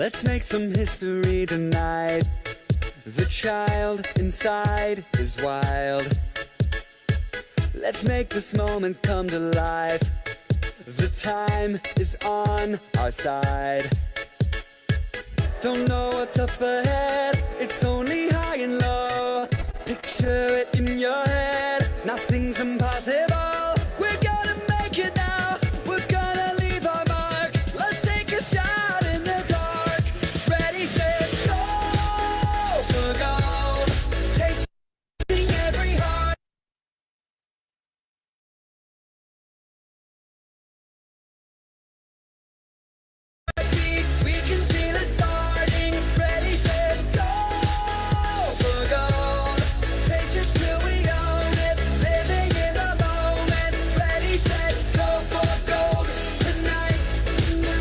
Let's make some history tonight. The child inside is wild. Let's make this moment come to life. The time is on our side. Don't know what's up ahead, it's only high and low. Picture it in your head, nothing's impossible. We're gonna make it now, we're gonna leave our mark. Let's take a shot in the dark. Ready, set, go for gold. Chasing every heart. We can feel it starting. Ready, set, go for gold. Chase it till we own it. Living in the moment. Ready, set, go for gold tonight.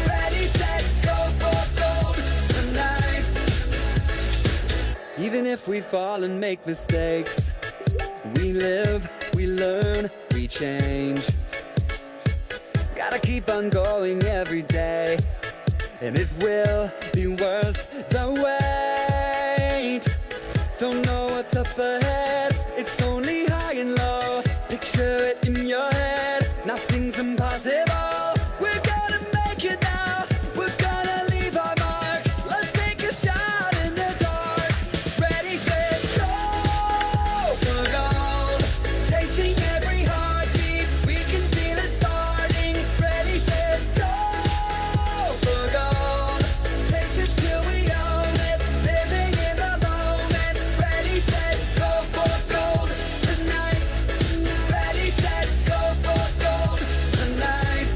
Ready, set, go for gold tonight. Even if we fall and make mistakes, we live, we learn, we change. Gotta keep on going every day, and it will be worth the wait. Don't know what's up ahead, it's only high and low. Picture it in your head, nothing's impossible. We're gonna make it now, we're gonna leave our mark. Let's take a shot in the dark. Ready, set, go for gold. Chasing every heartbeat, we can feel it starting. Ready, set, go for gold. Chase it till we own it. Living in the moment. Ready, set, go for gold tonight. Ready, set, go for gold tonight.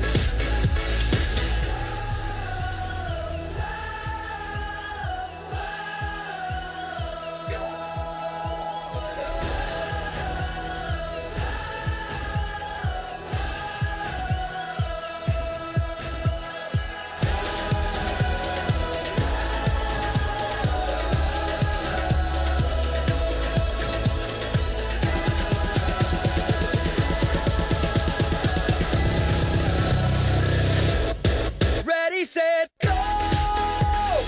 Ready, set, go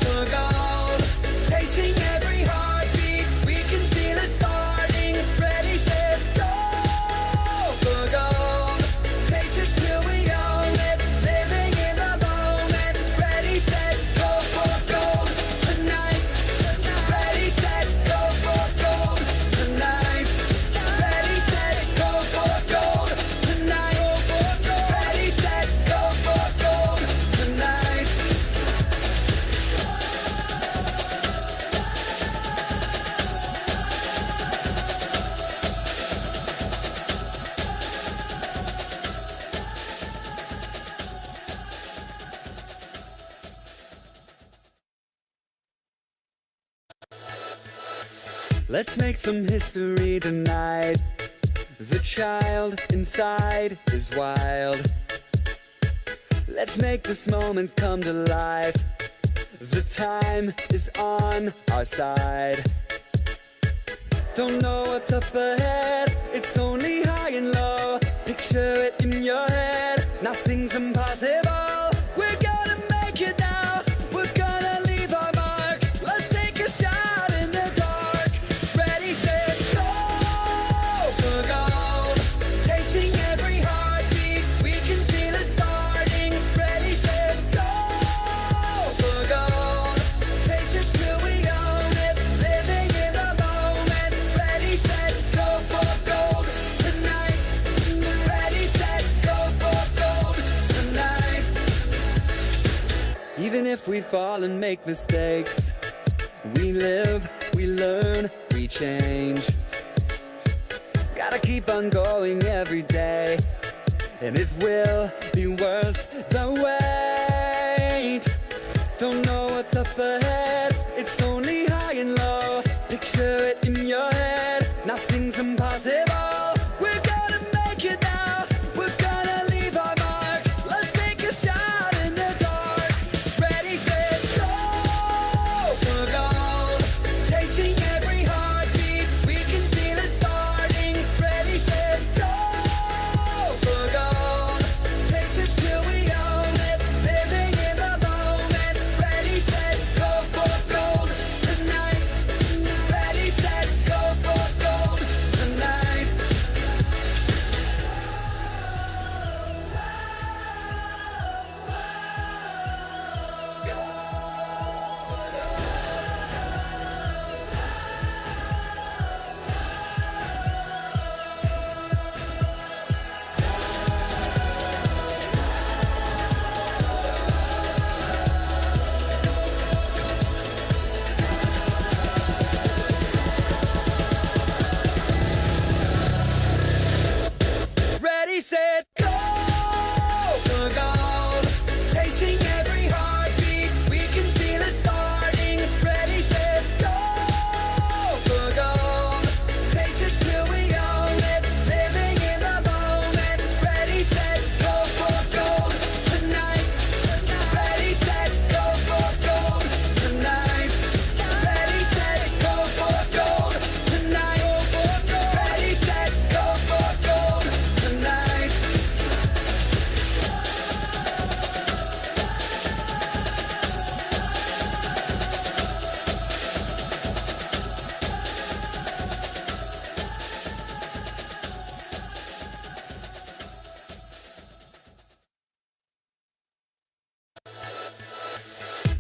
for gold. Chasing every heartbeat, we can feel it starting. Ready, set, go for gold. Chase it till we own it. Living in the moment. Ready, set, go for gold tonight. Ready, set, go for gold tonight. Ready, set, go for gold tonight. Ready, set, go for gold tonight. Let's make some history tonight. The child inside is wild. Let's make this moment come to life. The time is on our side. Don't know what's up ahead, it's only high and low. Picture it in your head, nothing's impossible. We're gonna make it now, we're gonna leave our mark. Let's take a shot in the dark. Ready, set, go for gold. Chasing every heartbeat, we can feel it starting. Ready, set, go for gold. Chase it till we own it. Living in the moment. Ready, set, go for gold tonight. Ready, set, go for gold tonight. Even if we fall and make mistakes, we live, we learn, we change. Gotta keep on going every day, and it will be worth the wait. Don't know what's up ahead, it's only high and low. Picture it in your head, nothing's impossible. We're gonna make it now, we're gonna leave our mark. Let's take a shot in the dark. Ready, set, go for gold. Chasing every heartbeat, we can feel it starting. Ready, set, go for gold. Chase it till we own it. Living in the moment. Ready, set,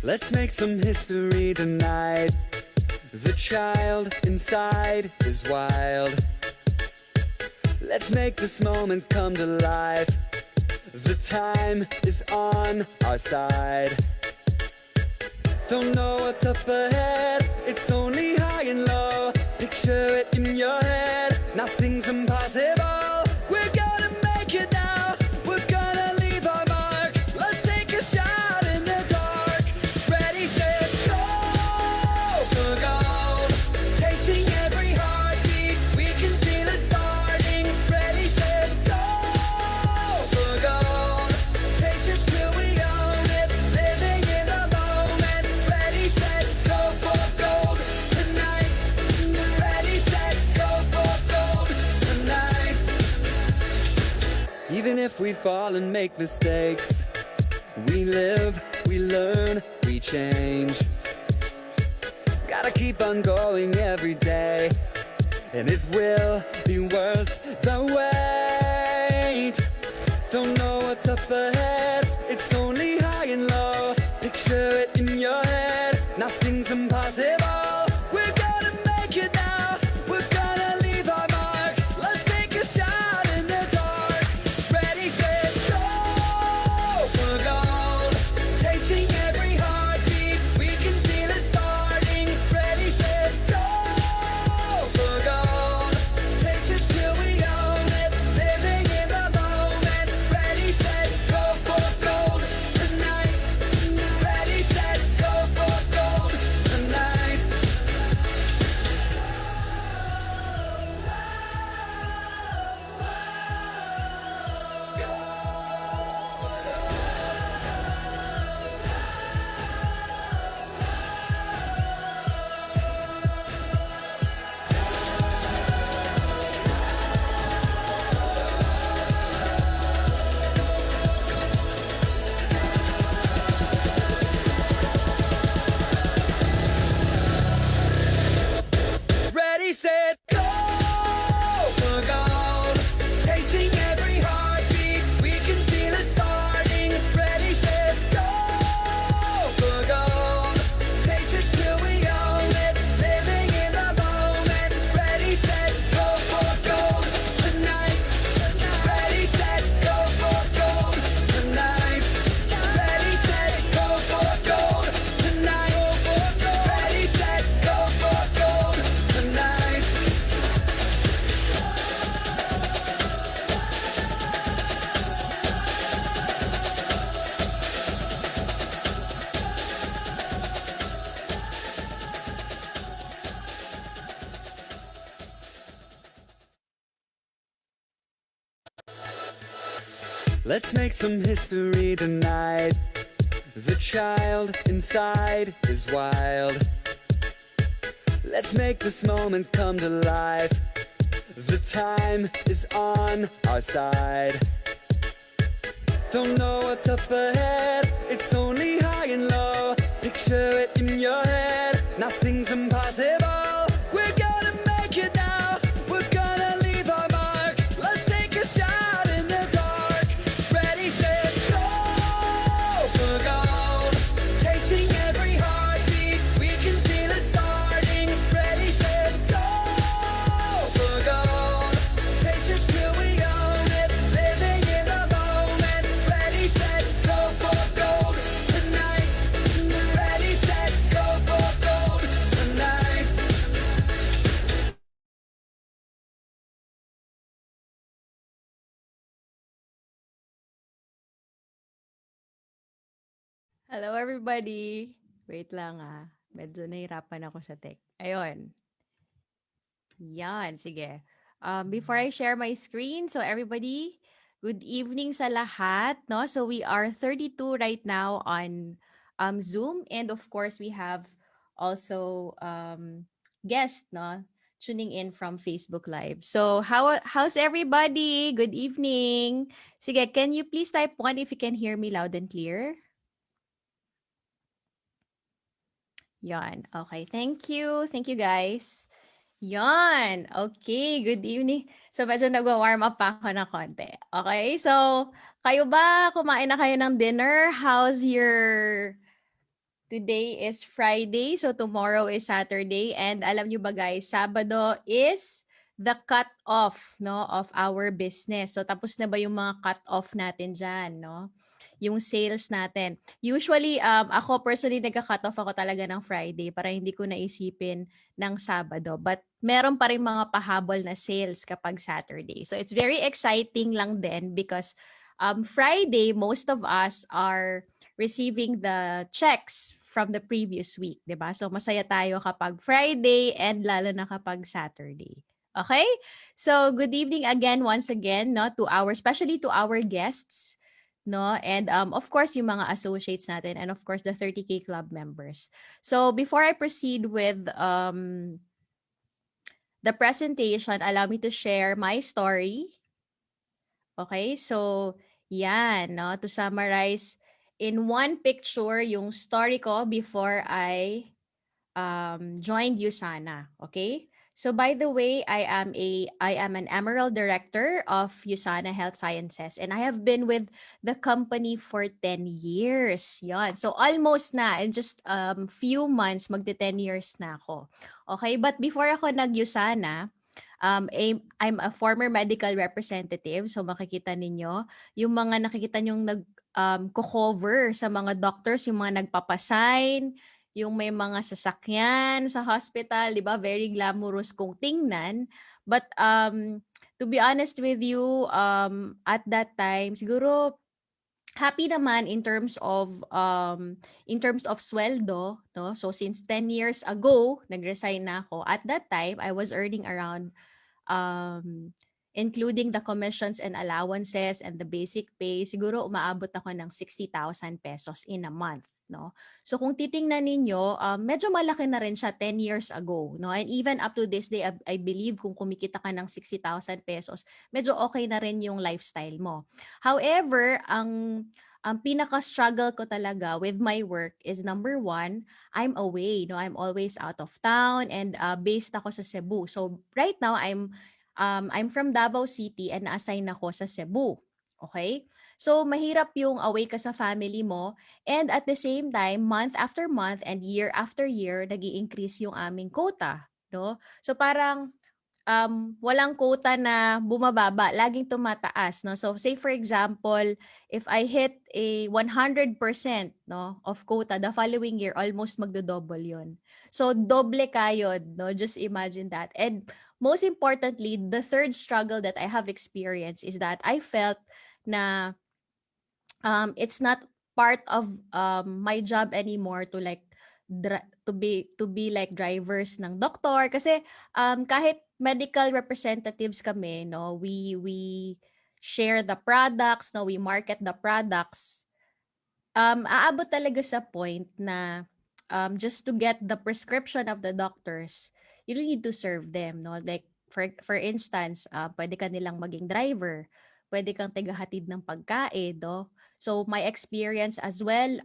Let's make some history tonight. The child inside is wild. Let's make this moment come to life. The time is on our side. Don't know what's up ahead, it's only high and low. Picture it in your head, nothing's impossible. We're gonna make it now, we're gonna leave our mark. Let's take a shot in the dark. Ready, set, go for gold. Chasing every heartbeat, we can feel it starting. Ready, set, go for gold. Chase it till we own it, living in the moment. Ready, set, go for gold tonight. Ready, set, go for gold tonight. Even if we fall and make mistakes, we live, we learn, we change. Gotta keep on going every day, and it will be worth the wait. Don't know what's up ahead, it's only high and low. Picture it in your head, nothing's impossible. We're gonna make it now, we're gonna leave our mark. Let's take a shot in the dark. Ready, set, go for gold. Chasing every heartbeat, we can feel it starting. Ready, set, go for gold. Chase it till we own it, living in the moment. Ready, set, go for gold tonight. Ready, set, go for gold tonight. Ready, set, go for gold. Chasing every heartbeat, we can feel it starting. Ready, set, go for gold. Chase it till we own it, living in the moment. Ready, set, go for gold tonight. Ready, set, go for gold tonight. Ready, set, go for gold tonight. Ready, set, go for gold tonight. Let's make some history tonight. The child inside is wild. Let's make this moment come to life. The time is on our side. Don't know what's up ahead, it's only high and low. Picture it in your head, nothing's impossible. We're gonna make it now, we're gonna leave our mark. Let's take a shot in the dark. Ready, set, go for gold. Chasing every heartbeat, we can feel it starting. Ready, set, go for gold. Chase it till we own it, living in the moment. Ready, set, go for gold tonight. Ready, set, go for gold tonight. Hello everybody! Wait lang medyo nahirapan ako sa tech. Ayun, yan, sige. Before I share my screen, so everybody, good evening sa lahat, no? So we are 32 right now on Zoom, and of course we have also guests, no? Tuning in from Facebook Live. So how's everybody? Good evening. Sige, can you please type one if you can hear me loud and clear? Yan. Okay. Thank you. Thank you, guys. Yan. Okay. Good evening. So, medyo nag-warm up pa ako ng konti. Okay. So, kayo ba? Kumain na kayo ng dinner? How's your today is Friday, so tomorrow is Saturday. And alam nyo ba guys, Sabado is the cut-off, no, of our business. So tapos na ba yung mga cut-off natin dyan, no? Yung sales natin. Usually, ako personally, nagka-cut off ako talaga ng Friday para hindi ko naisipin ng Sabado. But meron pa rin mga pahabol na sales kapag Saturday. So it's very exciting lang din because Friday, most of us are receiving the checks from the previous week, 'di ba? So masaya tayo kapag Friday and lalo na kapag Saturday. Okay? So good evening again once again, no, to our especially to our guests, no? And of course yung mga associates natin and of course the 30K club members. So before I proceed with the presentation, allow me to share my story. Okay? So yan, no? To summarize in one picture yung story ko before I joined USANA. Okay? So by the way, I am an Emerald Director of USANA Health Sciences and I have been with the company for 10 years. Yan. So almost na in just few months magte 10 years na ako. Okay? But before ako nag-USANA, I'm a former medical representative. So makikita ninyo, yung mga nakikita nyong cover sa mga doctors, yung mga nagpapasign, yung may mga sasakyan sa hospital, 'di ba? Very glamorous kung tingnan. But to be honest with you, at that time siguro happy naman in terms of sweldo, no? So since 10 years ago, nag-resign na ako. At that time, I was earning around um, including the commissions and allowances and the basic pay, siguro umaabot ako ng 60,000 pesos in a month. No? So kung titingnan ninyo, medyo malaki na rin siya 10 years ago. No? And even up to this day, I believe kung kumikita ka ng 60,000 pesos, medyo okay na rin yung lifestyle mo. However, ang pinaka-struggle ko talaga with my work is number one, I'm away. No? I'm always out of town and based ako sa Cebu. So right now, I'm from Davao City and na-assign ako sa Cebu. Okay? So, mahirap yung away ka sa family mo and at the same time, month after month and year after year, nag increase yung aming quota. No? So, parang walang quota na bumababa, laging tumataas, no? So say for example, if I hit a 100%, no, of quota the following year, almost magdo-double 'yon. So doble kayod, no? Just imagine that. And most importantly, the third struggle that I have experienced is that I felt na it's not part of my job anymore to like to be like drivers ng doktor kasi kahit medical representatives kami, no, we share the products, no, we market the products. Aabot talaga sa point na just to get the prescription of the doctors, you really need to serve them, no? Like for instance, pwede ka nilang maging driver, pwede kang tagahatid ng pagkain, no? So my experience as well,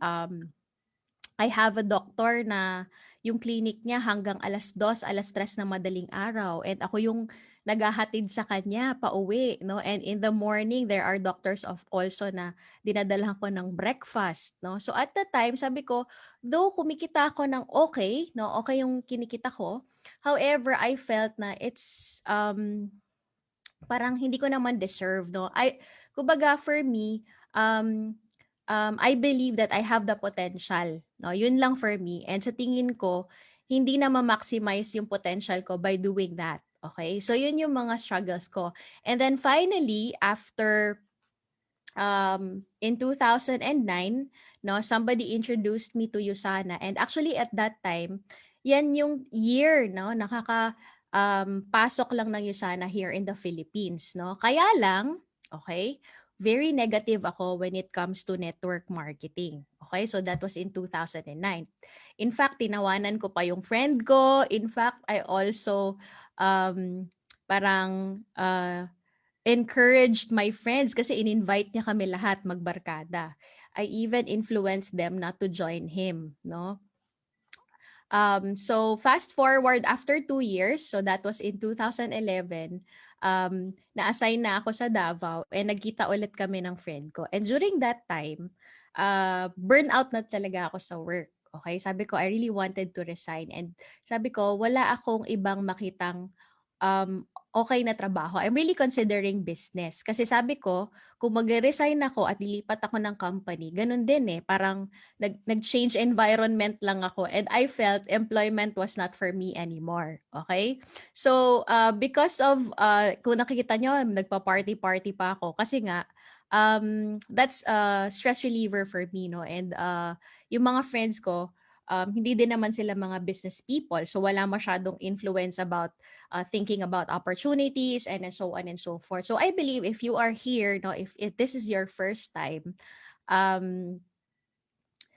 I have a doctor na yung clinic niya hanggang 2:00, 3:00 ng madaling araw and ako yung naghahatid sa kanya pauwi, no? And in the morning, there are doctors of also na dinadalhan ko ng breakfast, no? So at the time, sabi ko, though kumikita ako ng okay, no? Okay yung kinikita ko. However, I felt na it's parang hindi ko naman deserve, no? Kumbaga for me, I believe that I have the potential, no? Yun lang for me. And sa tingin ko, hindi na ma-maximize yung potential ko by doing that. Okay? So yun yung mga struggles ko. And then finally, after in 2009, no, somebody introduced me to Usana and actually at that time, yan yung year, no, pasok lang ng Usana here in the Philippines, no. Kaya lang, okay, very negative ako when it comes to network marketing. Okay, so that was in 2009. In fact, tinawanan ko pa yung friend ko. In fact, I also parang encouraged my friends kasi in-invite niya kami lahat magbarkada. I even influenced them not to join him, no? So fast forward after 2 years, so that was in 2011, na-assign na ako sa Davao and nagkita ulit kami ng friend ko. And during that time, burnout na talaga ako sa work. Okay? Sabi ko, I really wanted to resign. And sabi ko, wala akong ibang makitang okay na trabaho. I'm really considering business. Kasi sabi ko, kung mag-resign ako at lilipat ako ng company, ganun din eh. Parang nag-change environment lang ako. And I felt employment was not for me anymore. Okay? So, because of, kung nakikita nyo, nagpa-party-party pa ako. Kasi nga, that's a stress reliever for me, no? And yung mga friends ko, hindi din naman sila mga business people. So, wala masyadong influence about thinking about opportunities and so on and so forth. So I believe if you are here, no, if this is your first time, um,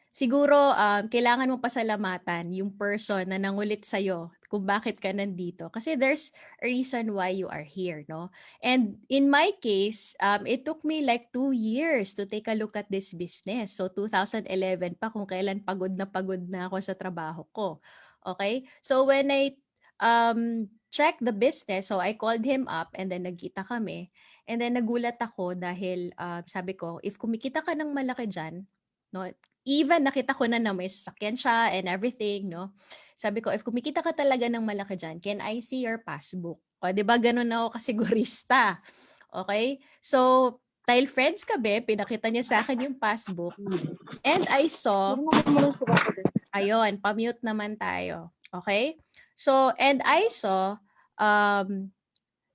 siguro kailangan mo pasalamatan yung person na nangulit sa'yo kung bakit ka nandito. Kasi there's a reason why you are here, no? And in my case, it took me like 2 years to take a look at this business. So 2011 pa kung kailan pagod na ako sa trabaho ko. Okay? So when I check the business, so I called him up and then nagkita kami. And then nagulat ako dahil sabi ko, if kumikita ka ng malaki dyan, no, even nakita ko na may sasakyan siya and everything, no? Sabi ko, if kumikita ka talaga ng malaki dyan, can I see your passbook? O, di ba ganun ako kasigurista? Okay? So, dahil friends kami, pinakita niya sa akin yung passbook. And I saw, ayun, pa-mute naman tayo. Okay? So, and I saw,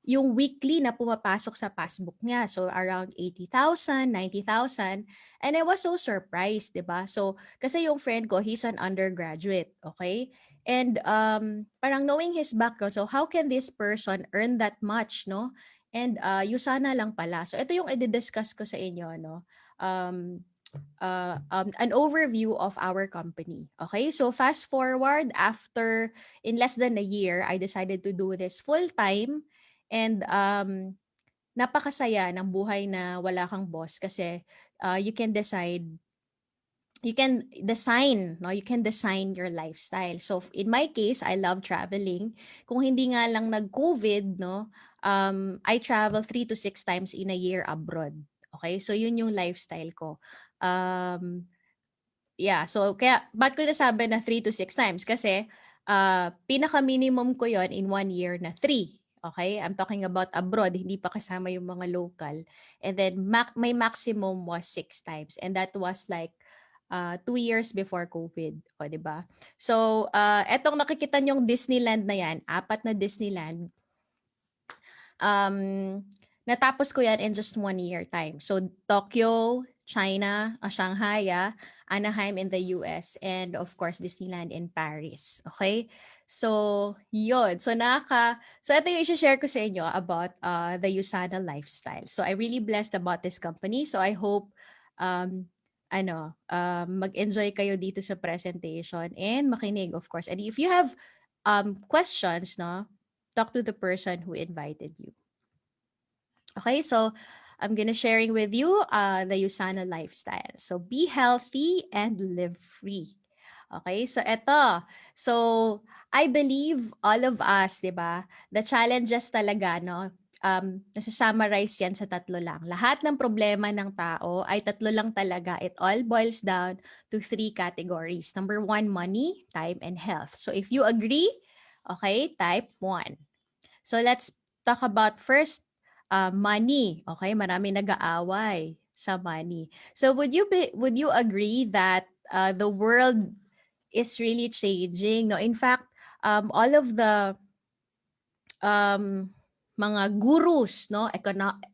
yung weekly na pumapasok sa passbook niya. So, around 80,000, 90,000. And I was so surprised, di ba? So, kasi yung friend ko, he's an undergraduate, okay? And parang knowing his background, so how can this person earn that much, no? And usana lang pala. So, ito yung i-discuss ko sa inyo, no? An overview of our company. Okay, so fast forward after in less than a year, I decided to do this full time and napakasaya ng buhay na wala kang boss kasi you can decide you can design, no? You can design your lifestyle. So in my case, I love traveling. Kung hindi nga lang nag-COVID, no, I travel 3 to 6 times in a year abroad. Okay, so yun yung lifestyle ko. Yeah, so kaya ba't ko nasabi na 3 to 6 times? Kasi pinaka-minimum ko yon in 1 year na 3. Okay? I'm talking about abroad, hindi pa kasama yung mga local. And then my maximum was 6 times. And that was like 2 years before COVID. O, di ba? So, etong nakikita nyong Disneyland na yan, 4 na Disneyland, natapos ko yan in just 1 year time. So, Tokyo, China, Shanghai, Anaheim in the US, and of course, Disneyland in Paris. Okay? So, yun. So, so ito yung i-share ko sa inyo about the Usana lifestyle. So, I'm really blessed about this company. So, I hope mag-enjoy kayo dito sa presentation and makinig, of course. And if you have questions, no, talk to the person who invited you. Okay, so I'm gonna sharing with you the Usana lifestyle. So be healthy and live free. Okay, so eto. So I believe all of us, di ba, the challenges talaga, no, nasa-summarize yan sa 3 lang. Lahat ng problema ng tao ay 3 lang talaga. It all boils down to 3 categories. Number 1, money, time, and health. So if you agree, okay, type 1. So let's talk about first money. Okay, marami nag-aaway sa money. So would you agree that the world is really changing? No, in fact, all of the mga gurus, no,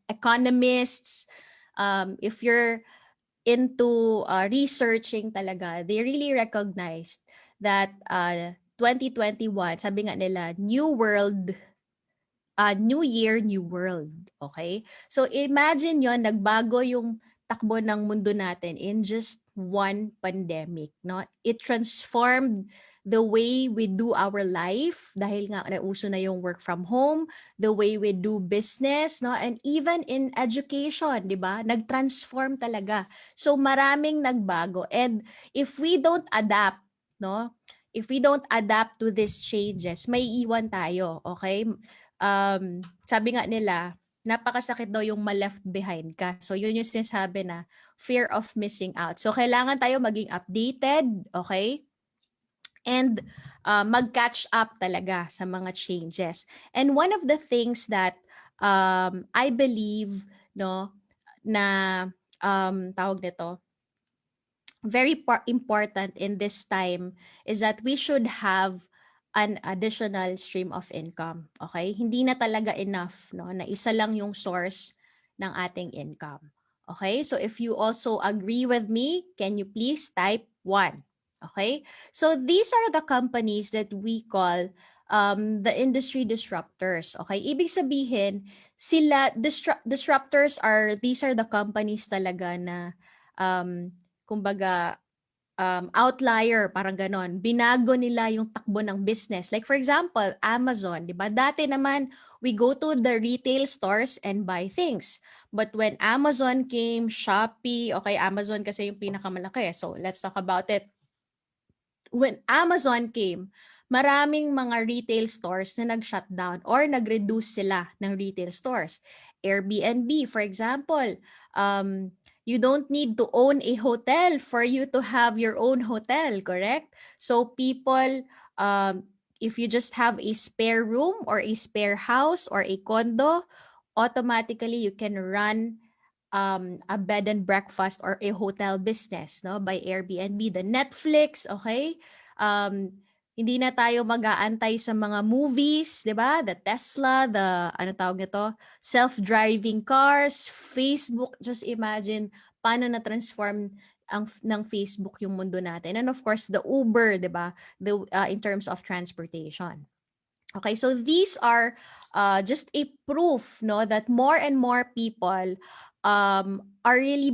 economists, if you're into researching talaga, they really recognized that 2021, sabi nga nila, New Year, New World. Okay? So imagine yon, nagbago yung takbo ng mundo natin in just one pandemic. No? It transformed the way we do our life dahil nga nauso na yung work from home, the way we do business, no, and even in education, 'di ba? Nag-transform talaga. So maraming nagbago, and if we don't adapt, no, if we don't adapt to these changes, may iwan tayo, okay? Sabi nga nila, napakasakit daw yung ma-left behind ka. So, yun yung sinasabi na fear of missing out. So, kailangan tayo maging updated, okay? and mag-catch up talaga sa mga changes. And one of the things that I believe, no, na tawag nito, very important in this time is that we should have an additional stream of income. Okay? Hindi na talaga enough, no, na isa lang yung source ng ating income. Okay? So if you also agree with me, can you please type 1? Okay? So these are the companies that we call the industry disruptors. Okay? Ibig sabihin, disruptors are, these are the companies talaga na um, kumbaga, outlier, parang ganon. Binago nila yung takbo ng business. Like for example, Amazon, di ba? Dati naman, we go to the retail stores and buy things. But when Amazon came, Shopee, okay, Amazon kasi yung pinakamalaki. So let's talk about it. When Amazon came, maraming mga retail stores na nag-shutdown or nag-reduce sila ng retail stores. Airbnb, for example, you don't need to own a hotel for you to have your own hotel, correct? So people, if you just have a spare room or a spare house or a condo, automatically you can run a bed and breakfast or a hotel business, no, by Airbnb. The Netflix, okay? Um, hindi na tayo mag-aantay sa mga movies, 'di ba? The Tesla, the ano tawag nito, self-driving cars, Facebook. Just imagine paano na transform ng Facebook yung mundo natin. And of course, the Uber, 'di ba? The in terms of transportation. Okay, so these are just a proof, no, that more and more people are really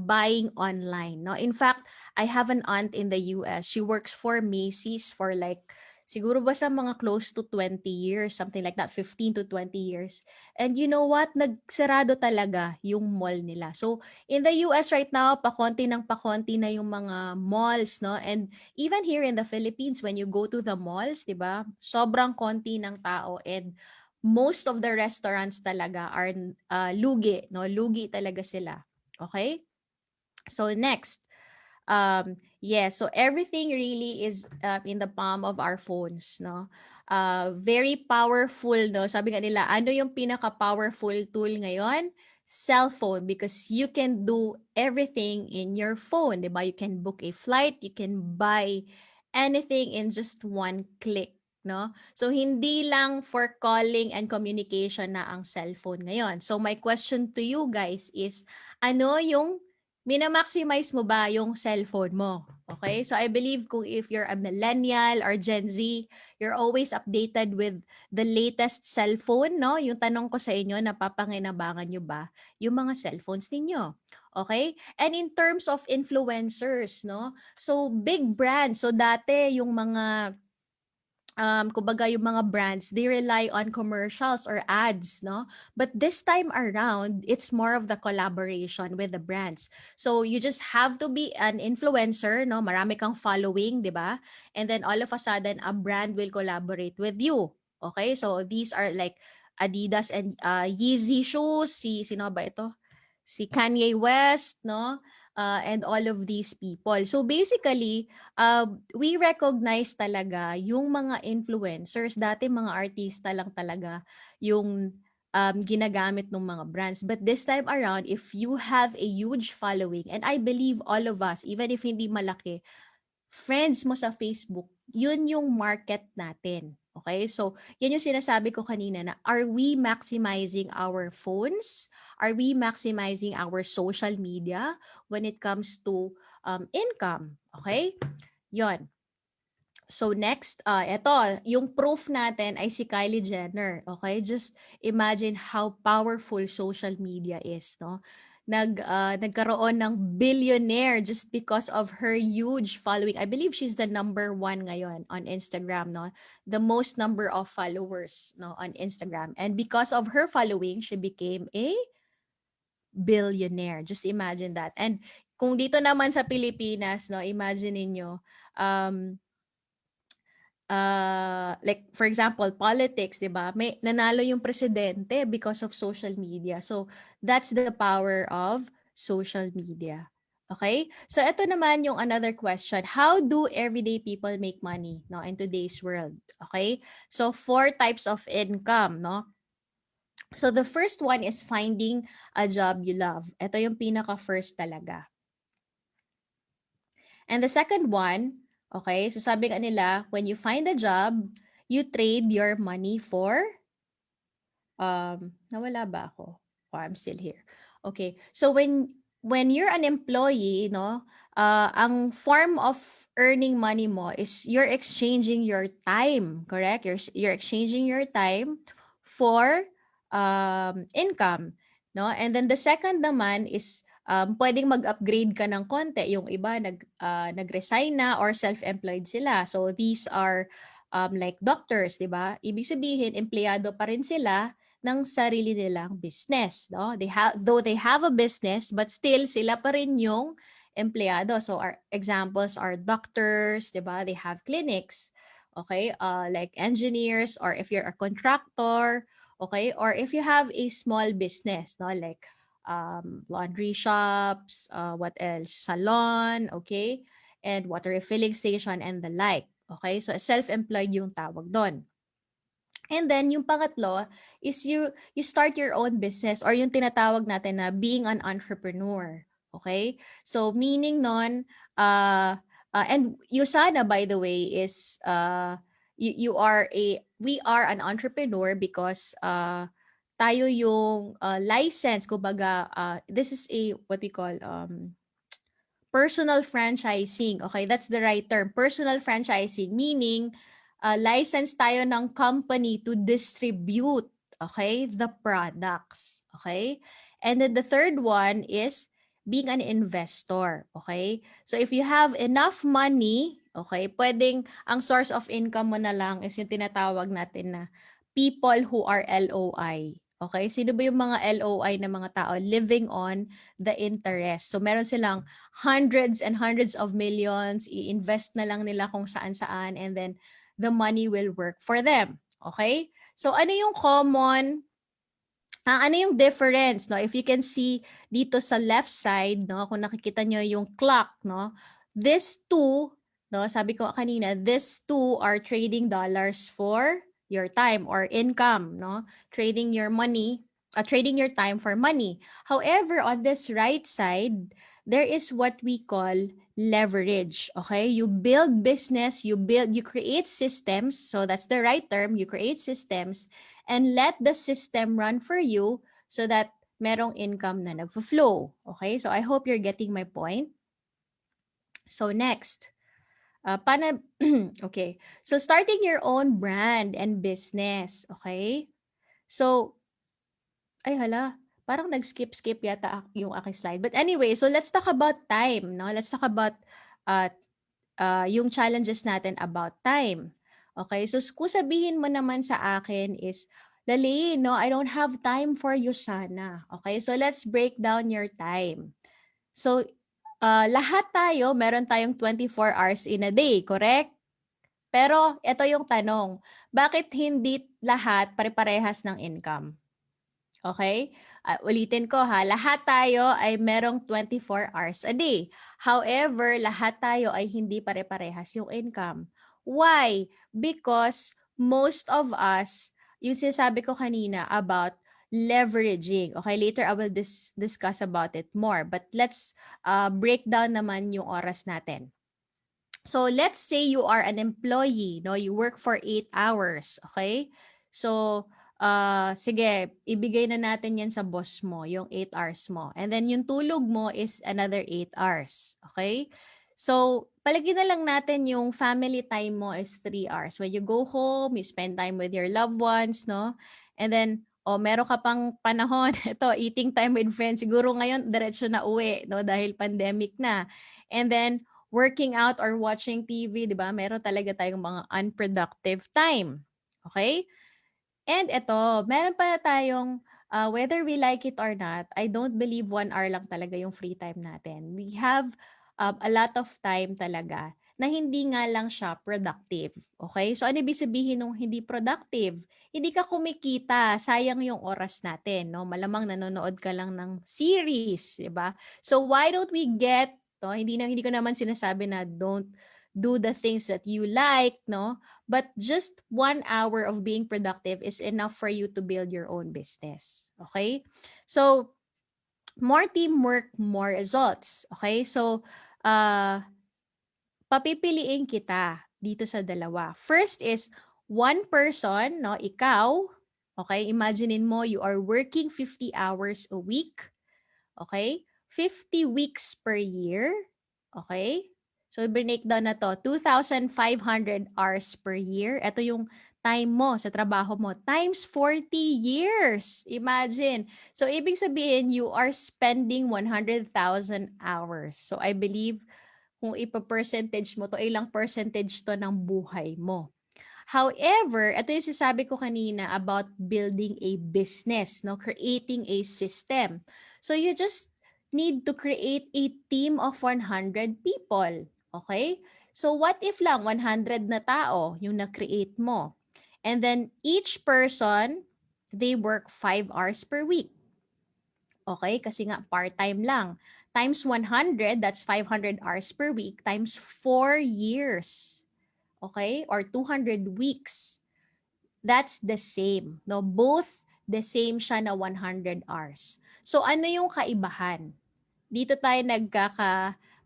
buying online. No, in fact, I have an aunt in the U.S. She works for Macy's for like siguro ba sa mga close to 20 years, something like that, 15 to 20 years. And you know what? Nagsarado talaga yung mall nila. So, in the US right now, pakonti ng pakonti na yung mga malls, no? And even here in the Philippines, when you go to the malls, 'di ba? Sobrang konti ng tao and most of the restaurants talaga are lugi, no? Lugi talaga sila. Okay? So next, yeah, so everything really is in the palm of our phones, no? Very powerful, no? Sabi nga nila, ano yung pinaka-powerful tool ngayon? Cellphone, because you can do everything in your phone, di ba? You can book a flight, you can buy anything in just one click, no? So hindi lang for calling and communication na ang cellphone ngayon. So my question to you guys is, ano yung mina-maximize mo ba yung cellphone mo? Okay? So I believe kung if you're a millennial or Gen Z, you're always updated with the latest cellphone, no? Yung tanong ko sa inyo, napapanginabangan nyo ba yung mga cellphones ninyo? Okay? And in terms of influencers, no? So big brands. So dati yung mga kumbaga yung mga brands, they rely on commercials or ads, no? But this time around, it's more of the collaboration with the brands. So you just have to be an influencer, no? Marami kang following, di ba? And then all of a sudden, a brand will collaborate with you. Okay? So these are like Adidas and Yeezy shoes. Sino ba ito? Si Kanye West, no? And all of these people. So basically, we recognize talaga yung mga influencers. Dati mga artista lang talaga yung ginagamit ng mga brands. But this time around, if you have a huge following, and I believe all of us, even if hindi malaki, friends mo sa Facebook, yun yung market natin. Okay? So, yan yung sinasabi ko kanina na are we maximizing our phones? Are we maximizing our social media when it comes to income? Okay? Yon. So next, eto, yung proof natin ay si Kylie Jenner. Okay? Just imagine how powerful social media is, no? Nagkaroon ng billionaire just because of her huge following. I believe she's the number one ngayon on Instagram, no? The most number of followers, no, on Instagram. And because of her following, she became a billionaire. Just imagine that. And kung dito naman sa Pilipinas, no, imagine niyo um, like for example, politics, 'di ba? May nanalo yung presidente because of social media. So that's the power of social media. Okay? So ito naman yung another question. How do everyday people make money, no, in today's world? Okay? So four types of income, no? So the first one is finding a job you love. Ito yung pinaka first talaga. And the second one, okay, so sabi nga nila, when you find a job, you trade your money for nawala ba ako? Oh, I'm still here. Okay. So when you're an employee, no, ang form of earning money mo is you're exchanging your time, correct? You're exchanging your time for income, no? And then the second naman is pwedeng mag-upgrade ka ng konti. Yung iba nag-resign na or self-employed sila. So these are like doctors, 'di ba? Ibig sabihin, empleyado pa rin sila ng sarili nilang business, no? Though they have a business, but still sila pa rin yung empleyado. So our examples are doctors, 'di ba? They have clinics. Okay? Like engineers, or if you're a contractor, okay? Or if you have a small business, no? Like laundry shops, what else? Salon, okay? And water refilling station and the like. Okay? So self-employed yung tawag doon. And then yung pangatlo is you start your own business, or yung tinatawag natin na being an entrepreneur. Okay? So meaning nun, and usana, by the way, is we are an entrepreneur because tayo yung license, kumbaga, this is a what we call personal franchising. Okay, that's the right term. Personal franchising, meaning license tayo ng company to distribute, okay, the products. Okay? And then the third one is being an investor. Okay? So if you have enough money, okay, pwedeng ang source of income mo na lang is yung tinatawag natin na people who are LOI. Okay? Sino ba yung mga LOI na mga tao? Living on the interest. So meron silang hundreds and hundreds of millions, i-invest na lang nila kung saan-saan, and then the money will work for them. Okay? So ano yung common, ano yung difference, no? If you can see dito sa left side, no, kung nakikita nyo yung clock, no, this two, no, sabi ko kanina, these two are trading dollars for your time or income, no? Trading your money, trading your time for money. However, on this right side, there is what we call leverage. Okay? You build business, you create systems. So that's the right term. You create systems and let the system run for you so that merong income na nagfo-flow. Okay? So I hope you're getting my point. So next, okay. So starting your own brand and business. Okay? So, ay hala, parang nag-skip-skip yata yung aking slide. But anyway, so let's talk about time, no? Let's talk about uh, yung challenges natin about time. Okay, so kung sabihin mo naman sa akin is, Lali, no, I don't have time for you sana. Okay, so let's break down your time. So, lahat tayo, meron tayong 24 hours in a day, correct? Pero, ito yung tanong, bakit hindi lahat pare-parehas ng income? Okay? Ulitin ko ha, lahat tayo ay merong 24 hours a day. However, lahat tayo ay hindi pare-parehas yung income. Why? Because most of us, yung sinasabi ko kanina about leveraging. Okay, later I will discuss about it more. But let's break down naman yung oras natin. So let's say you are an employee, no? You work for 8 hours, okay? So sige, ibigay na natin 'yan sa boss mo, yung 8 hours mo. And then yung tulog mo is another 8 hours, okay? So palagay na lang natin yung family time mo is 3 hours. When you go home, you spend time with your loved ones, no? And then meron ka pang panahon, ito, eating time with friends. Siguro ngayon, diretso na uwi, no? Dahil pandemic na. And then, working out or watching TV, 'di ba? Meron talaga tayong mga unproductive time. Okay? And ito, meron pa tayong whether we like it or not, I don't believe 1 hour lang talaga yung free time natin. We have a lot of time talaga na hindi nga lang siya productive. Okay? So ano ibig sabihin ng hindi productive? Hindi ka kumikita, sayang yung oras natin, no? Malamang nanonood ka lang ng series, 'di ba? So why don't we get, no? Hindi ko naman sinasabi na don't do the things that you like, no? But just 1 hour of being productive is enough for you to build your own business. Okay? So more teamwork, more results. Okay? So papipiliin kita dito sa dalawa. First is one person, no, ikaw, okay? Imaginein mo you are working 50 hours a week, okay? 50 weeks per year, okay? So breakdown na to, 2,500 hours per year. Ito yung time mo sa trabaho mo times 40 years. Imagine. So ibig sabihin you are spending 100,000 hours. So I believe kung ipa-percentage mo 'to, ilang percentage 'to ng buhay mo. However, ito yung sinasabi ko kanina about building a business, no? Creating a system. So you just need to create a team of 100 people. Okay? So what if lang 100 na tao yung na-create mo? And then each person, they work 5 hours per week. Okay? Kasi nga part-time lang. Times 100, that's 500 hours per week, times 4 years. Okay? Or 200 weeks. That's the same. No? Both the same siya na 100 hours. So ano yung kaibahan? Dito tayo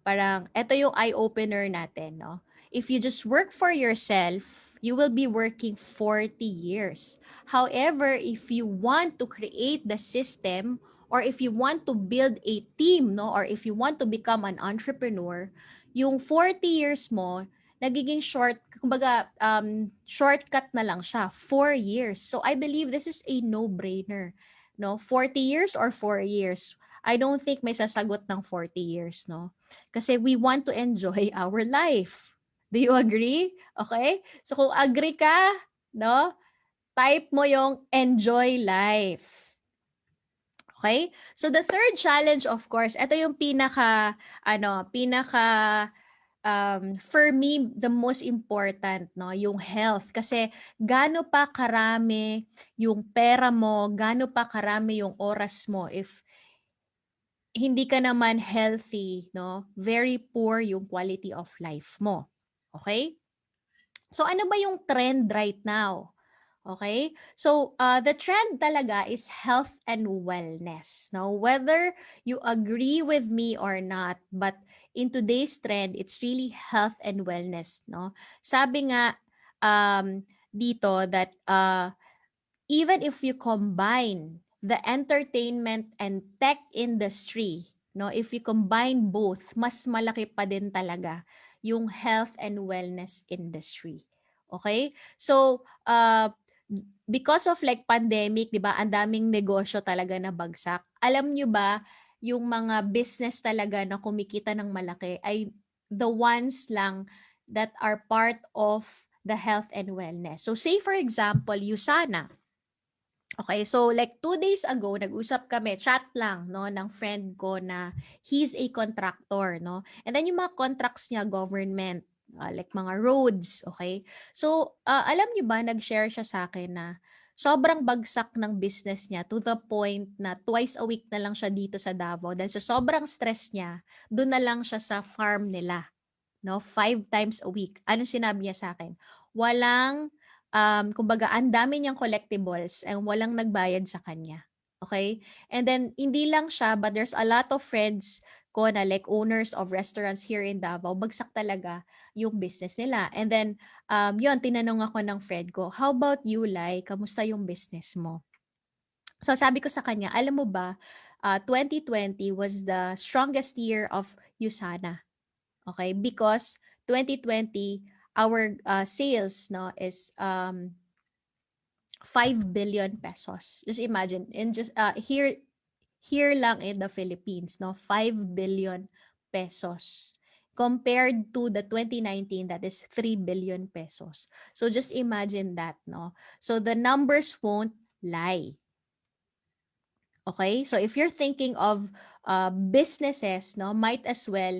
parang ito yung eye-opener natin, no? If you just work for yourself, you will be working 40 years. However, if you want to create the system or if you want to build a team, no, or if you want to become an entrepreneur, yung 40 years mo nagiging short, kumbaga shortcut na lang siya, 4 years. So I believe this is a no-brainer, no? 40 years or 4 years? I don't think may sasagot ng 40 years, no? Kasi we want to enjoy our life. Do you agree? Okay? So kung agree ka, no? Type mo yung enjoy life. Okay? So the third challenge, of course, ito yung for me, the most important, no, yung health. Kasi gaano pa karami yung pera mo, gaano pa karami yung oras mo if hindi ka naman healthy, no? Very poor yung quality of life mo. Okay? So ano ba yung trend right now? Okay? So the trend talaga is health and wellness. Now, whether you agree with me or not, but in today's trend, it's really health and wellness, no? Sabi nga dito that even if you combine the entertainment and tech industry, no, if you combine both, mas malaki pa din talaga yung health and wellness industry. Okay? So, because of like pandemic, 'di ba, ang daming negosyo talaga na bagsak. Alam nyo ba, yung mga business talaga na kumikita ng malaki ay the ones lang that are part of the health and wellness. So say for example, Usana. Okay, so like 2 days ago, nag-usap kami, chat lang, no, ng friend ko na he's a contractor, no? And then yung mga contracts niya, government, like mga roads, okay? So, alam niyo ba, nag-share siya sa akin na sobrang bagsak ng business niya to the point na twice a week na lang siya dito sa Davao dahil sa sobrang stress niya, doon na lang siya sa farm nila, no? 5 times a week. Ano sinabi niya sa akin? Walang kumbaga ang dami niyang collectibles and walang nagbayad sa kanya. Okay? And then hindi lang siya but there's a lot of friends ko na like owners of restaurants here in Davao, bagsak talaga yung business nila. And then yun, tinanong ako ng friend ko, how about you, Lai? Kamusta yung business mo? So sabi ko sa kanya, alam mo ba, 2020 was the strongest year of Usana. Okay? Because 2020, our sales, no, is 5 billion pesos. Just imagine, in just here lang in the Philippines, no, 5 billion pesos. Compared to the 2019, that is 3 billion pesos. So just imagine that, no? So the numbers won't lie. Okay? So if you're thinking of businesses, no, might as well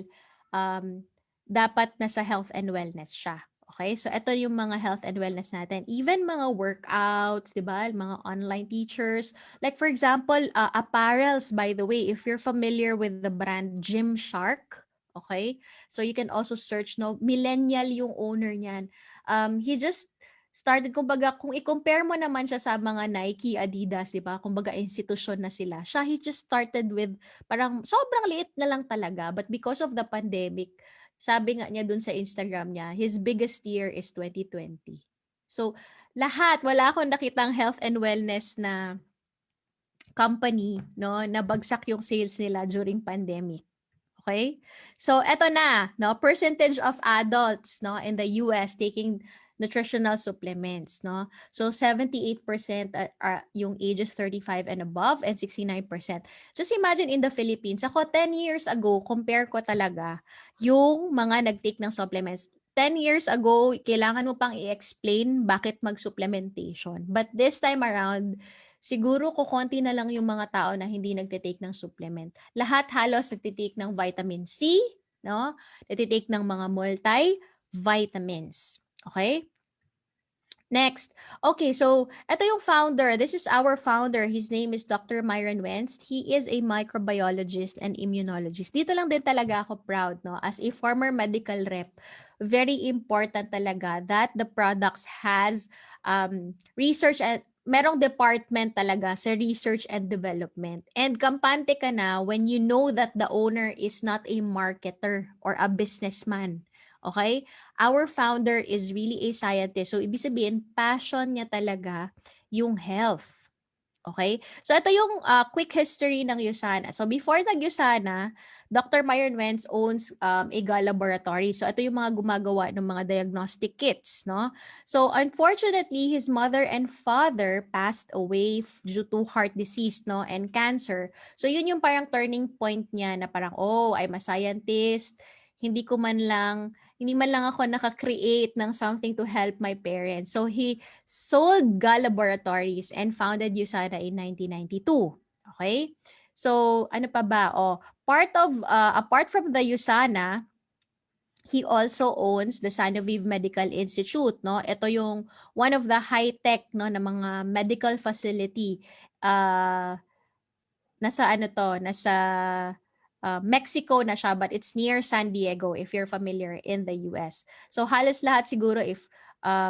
um, dapat nasa health and wellness siya. Okay? So, ito yung mga health and wellness natin. Even mga workouts, di ba? Mga online teachers. Like for example, apparels, by the way, if you're familiar with the brand Gymshark, okay? So, you can also search, no? Millennial yung owner niyan. He just started, kumbaga, kung i-compare mo naman siya sa mga Nike, Adidas, di ba? Kumbaga, institusyon na sila. Siya, he just started with parang sobrang liit na lang talaga. But because of the pandemic, sabi nga niya dun sa Instagram niya, his biggest year is 2020. So, lahat, wala akong nakitang health and wellness na company, no, na bagsak yung sales nila during pandemic. Okay? So, eto na, no, percentage of adults, no, in the US taking nutritional supplements, no. So, 78% are yung ages 35 and above and 69%. Just imagine in the Philippines, ako 10 years ago, compare ko talaga yung mga nag-take ng supplements. 10 years ago, kailangan mo pang i-explain bakit mag-supplementation. But this time around, siguro kukonti na lang yung mga tao na hindi nagte-take ng supplement. Lahat halos nagte-take ng vitamin C, no? Nagte-take ng mga multivitamins. Okay? Next. Okay, so ito yung founder. This is our founder. His name is Dr. Myron Wentz. He is a microbiologist and immunologist. Dito lang din talaga ako proud, no? As a former medical rep, very important talaga that the products has research and merong department talaga sa research and development. And kampante ka na when you know that the owner is not a marketer or a businessman. Okay? Our founder is really a scientist. So, ibig sabihin, passion niya talaga yung health. Okay? So, ito yung quick history ng USANA. So, before nag-USANA, Dr. Myron Wentz owns a laboratory. So, ito yung mga gumagawa ng mga diagnostic kits, no? So, unfortunately, his mother and father passed away due to heart disease, no? And cancer. So, yun yung parang turning point niya na parang, oh, I'm a scientist. Hindi man lang ako naka-create ng something to help my parents. So, he sold Ga Laboratories and founded USANA in 1992. Okay? So, ano pa ba? Apart from the USANA, he also owns the Sanoviv Medical Institute, no? Ito yung one of the high-tech, no, na mga medical facility. Nasa Mexico na siya, but it's near San Diego if you're familiar in the US. So halos lahat siguro if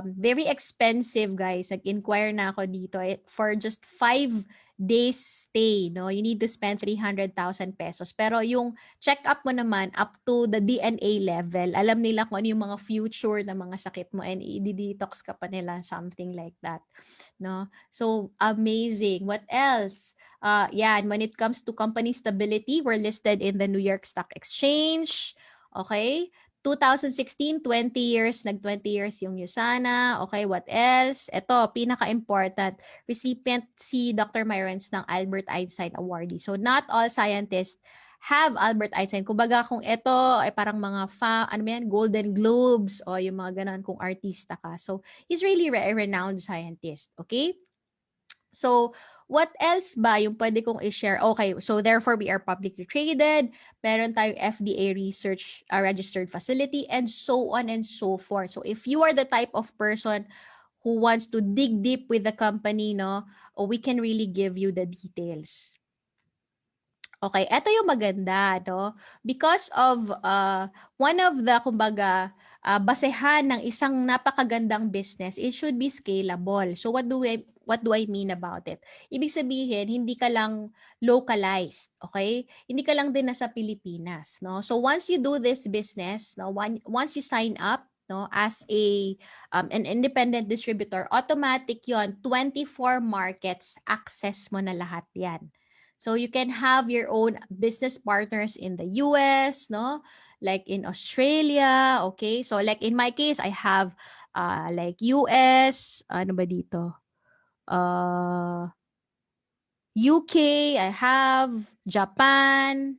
very expensive, guys. Nag-inquire na ako dito for just 5 days stay, no? You need to spend 300,000 pesos. Pero yung check-up mo naman up to the DNA level, alam nila kung ano yung mga future na mga sakit mo and i-detox ka pa nila, something like that, no? So amazing. What else? Yan, when it comes to company stability, we're listed in the New York Stock Exchange. Okay? 2016, 20 years, nag-20 years yung USANA. Okay, what else? Ito, pinaka-important, recipient si Dr. Myrons ng Albert Einstein Awardee. So, not all scientists have Albert Einstein. Kumbaga, kung ito ay parang mga Golden Globes o yung mga ganon kung artista ka. So, he's really a renowned scientist. Okay? So, what else ba yung pwede kong i-share? Okay, so therefore we are publicly traded, meron tayong FDA research registered facility, and so on and so forth. So, if you are the type of person who wants to dig deep with the company, no, we can really give you the details. Okay, eto yung maganda, no? Because of one of the, kumbaga, basehan ng isang napakagandang business, it should be scalable. So what do I mean about it? Ibig sabihin, hindi ka lang localized, okay? Hindi ka lang din nasa Pilipinas, no? So once you do this business, no, once you sign up, no, as an independent distributor, automatic 'yon, 24 markets access mo na lahat 'yan. So you can have your own business partners in the US, no? Like in Australia, okay? So like in my case, I have like US, ano ba dito? UK, I have Japan,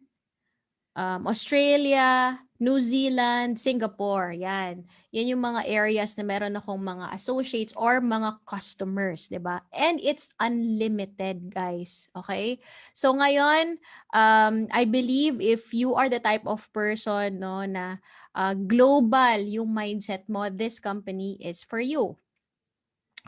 Australia, New Zealand, Singapore, yan. Yan yung mga areas na meron akong mga associates or mga customers, 'di ba? And it's unlimited, guys. Okay? So ngayon, I believe if you are the type of person no na global yung mindset mo, this company is for you.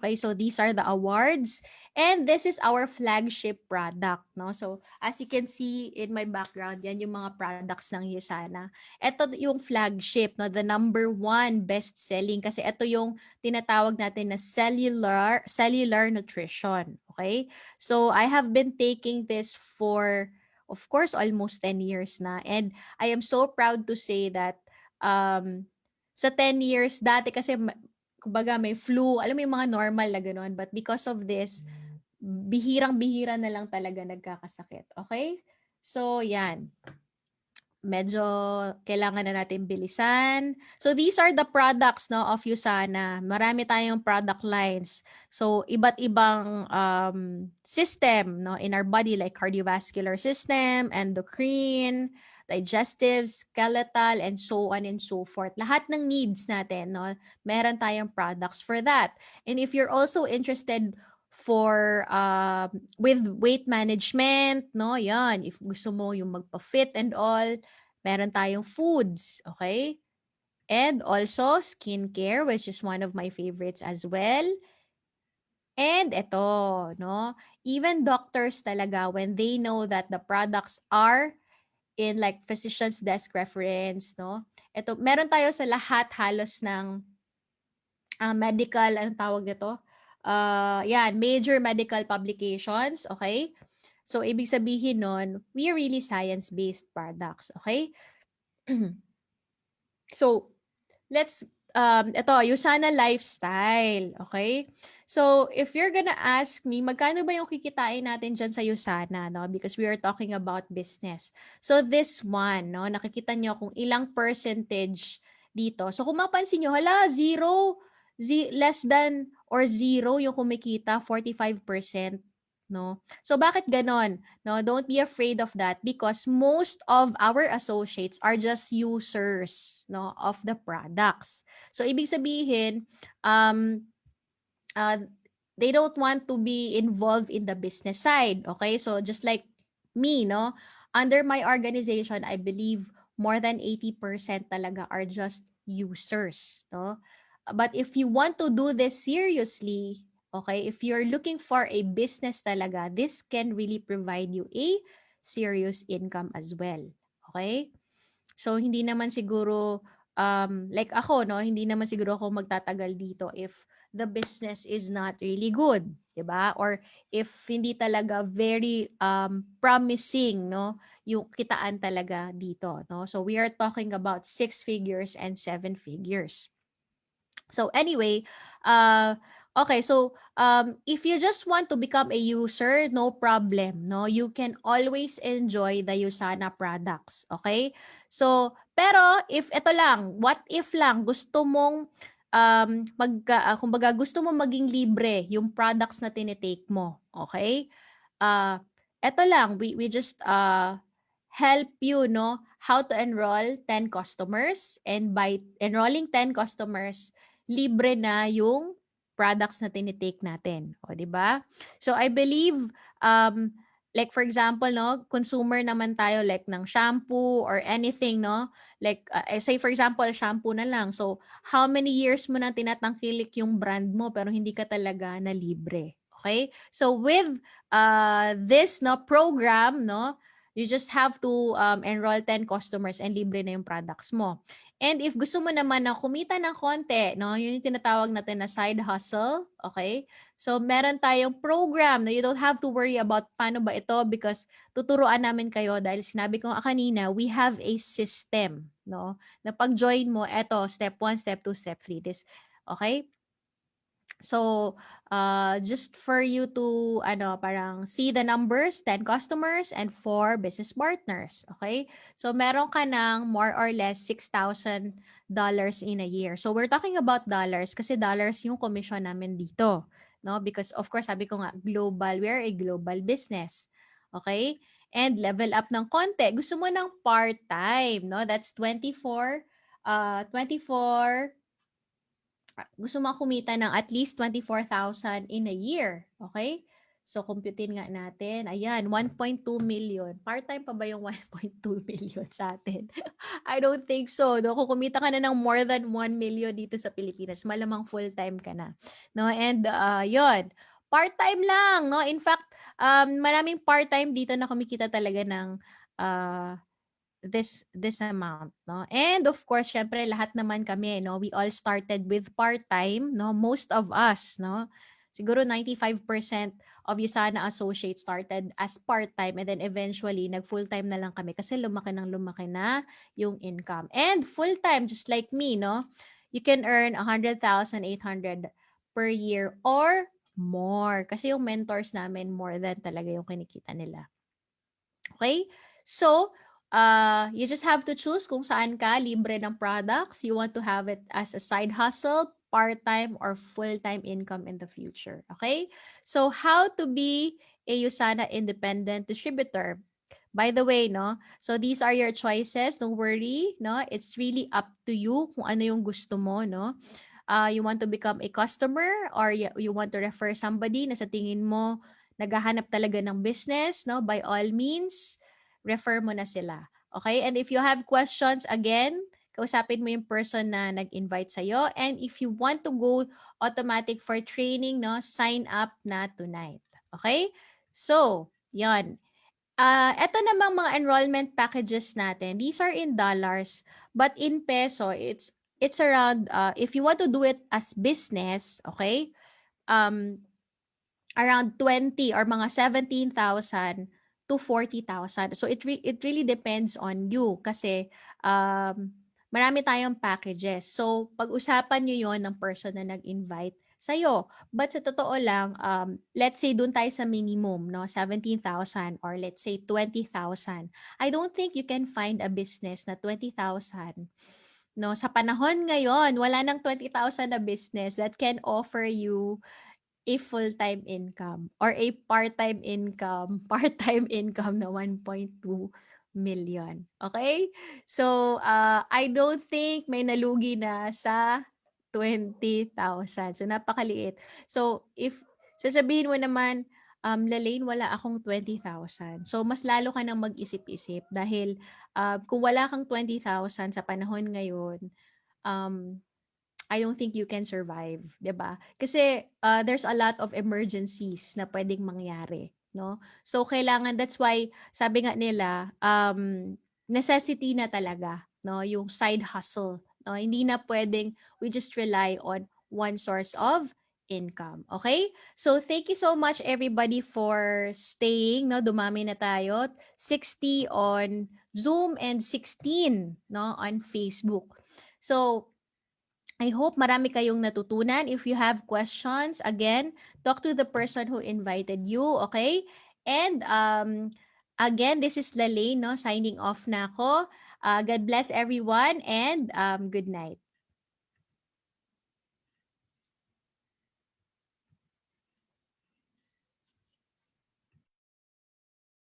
Okay, so these are the awards and this is our flagship product, no? So as you can see in my background, yan yung mga products ng Usana. Ito yung flagship, no? The number one best selling kasi ito yung tinatawag natin na cellular nutrition, okay? So I have been taking this for of course almost 10 years na and I am so proud to say that sa 10 years dati kasi kumbaga may flu, alam mo yung mga normal na gano'n. But because of this, bihirang-bihira na lang talaga nagkakasakit. Okay? So, yan medyo kailangan na natin bilisan. So these are the products no of Usana. Marami tayong product lines. So iba't ibang system no in our body like cardiovascular system, endocrine, digestive, skeletal and so on and so forth. Lahat ng needs natin no, meron tayong products for that. And if you're also interested for with weight management, no? Yan, if gusto mo yung magpa-fit and all, meron tayong foods, okay? And also skincare, which is one of my favorites as well. And ito, no? Even doctors talaga, when they know that the products are in like physician's desk reference, no? Ito, meron tayo sa lahat halos ng medical, anong tawag nito? Yan, major medical publications, okay? So, ibig sabihin nun, we are really science-based products, okay? So, let's ito, yung sana lifestyle, okay? So, if you're gonna ask me, magkano ba yung kikitain natin dyan sa Usana, no? Because we are talking about business. So, this one, no? Nakikita nyo kung ilang percentage dito. So, kung mapansin nyo, hala, zero, less than or zero yung kumikita, 45%, no? So, bakit ganon? No, don't be afraid of that because most of our associates are just users, no, of the products. So ibig sabihin, uh, they don't want to be involved in the business side. Okay, so just like me, no, under my organization, I believe more than 80% talaga are just users, no. But if you want to do this seriously, okay, if you're looking for a business talaga, this can really provide you a serious income as well. Okay? So, hindi naman siguro, like ako, no, hindi naman siguro ako magtatagal dito if the business is not really good, 'di ba? Or if hindi talaga very promising, no, yung kitaan talaga dito, no? So, we are talking about 6 figures and 7 figures. So anyway, okay, so if you just want to become a user, no problem, no? You can always enjoy the Usana products, okay? So, pero if ito lang, what if lang gusto mong kumbaga gusto mo maging libre yung products na tinitake mo, okay? Eto lang, we just help you, no, how to enroll 10 customers and by enrolling 10 customers, libre na yung products na tinitake natin. O, di ba? So, I believe, like for example, no, consumer naman tayo like ng shampoo or anything, no? Like, say for example, shampoo na lang. So, how many years mo na tinatangkilik yung brand mo pero hindi ka talaga na libre? Okay? So, with this no program, no, you just have to enroll 10 customers and libre na yung products mo. And if gusto mo naman na kumita ng konti, no, yun yung tinatawag natin na side hustle, okay? So, meron tayong program na you don't have to worry about paano ba ito because tuturuan namin kayo dahil sinabi ko kanina, we have a system, no? Na pag-join mo, eto, step 1, step 2, step 3. This, okay? So, just for you to parang see the numbers, 10 customers and 4 business partners, okay? So, meron ka ng more or less $6,000 in a year. So, we're talking about dollars kasi dollars yung commission namin dito, no? Because of course, sabi ko nga, global, we are a global business. Okay? and level up ng konti. Gusto mo ng part-time, no? That's 24 gusto mo kumita ng at least 24,000 in a year. Okay? So, computein nga natin. Ayan, 1.2 million. Part-time pa ba yung 1.2 million sa atin? I don't think so. No? Kung kumita ka na ng more than 1 million dito sa Pilipinas, malamang full-time ka na. No? And yon part-time lang. No? In fact, maraming part-time dito na kumikita talaga ng uh, this amount, no? And of course, syempre lahat naman kami, no, we all started with part-time, no? Most of us, no? Siguro 95% of Usana associates started as part-time and then eventually nag full-time na lang kami kasi lumaki na yung income. And full-time just like me, no? You can earn 100,800 per year or more kasi yung mentors namin more than talaga yung kinikita nila. Okay? So, you just have to choose kung saan ka libre ng products. You want to have it as a side hustle, part-time, or full-time income in the future. Okay? So, how to be a Usana independent distributor? By the way, no? So, these are your choices. Don't worry, no? It's really up to you kung ano yung gusto mo, no? You want to become a customer or you want to refer somebody na sa tingin mo naghahanap talaga ng business, no? By all means, refer mo na sila. Okay? And if you have questions, again, kausapin mo yung person na nag-invite sa'yo. And if you want to go automatic for training, no, sign up na tonight. Okay? So, yon. Eto namang mga enrollment packages natin. These are in dollars, but in peso, it's around, if you want to do it as business, okay, um, around 20 or mga 17,000 to 40,000. So it really depends on you kasi marami tayong packages. So pag-usapan niyo 'yon ng person na nag-invite sa'yo. But sa totoo lang, let's say doon tayo sa minimum, no, 17,000 or let's say 20,000. I don't think you can find a business na 20,000. No, sa panahon ngayon, wala nang 20,000 na business that can offer you a full-time income or a part-time income, part-time income na 1.2 million. Okay? So, I don't think may nalugi na sa 20,000. So, napakaliit. So, if sasabihin mo naman, Lalaine, wala akong 20,000. So, mas lalo ka nang mag-isip-isip dahil kung wala kang 20,000 sa panahon ngayon, um, I don't think you can survive, 'di ba? Kasi there's a lot of emergencies na pwedeng mangyari, no? So kailangan that's why sabi nga nila necessity na talaga, no, yung side hustle, no? Hindi na pwedeng we just rely on one source of income. Okay? So thank you so much everybody for staying, no? Dumami na tayo. 60 on Zoom and 16, no, on Facebook. So I hope marami kayong natutunan. If you have questions, again, talk to the person who invited you, okay? And again, this is Lalaine, no? Signing off na ako. God bless everyone and good night.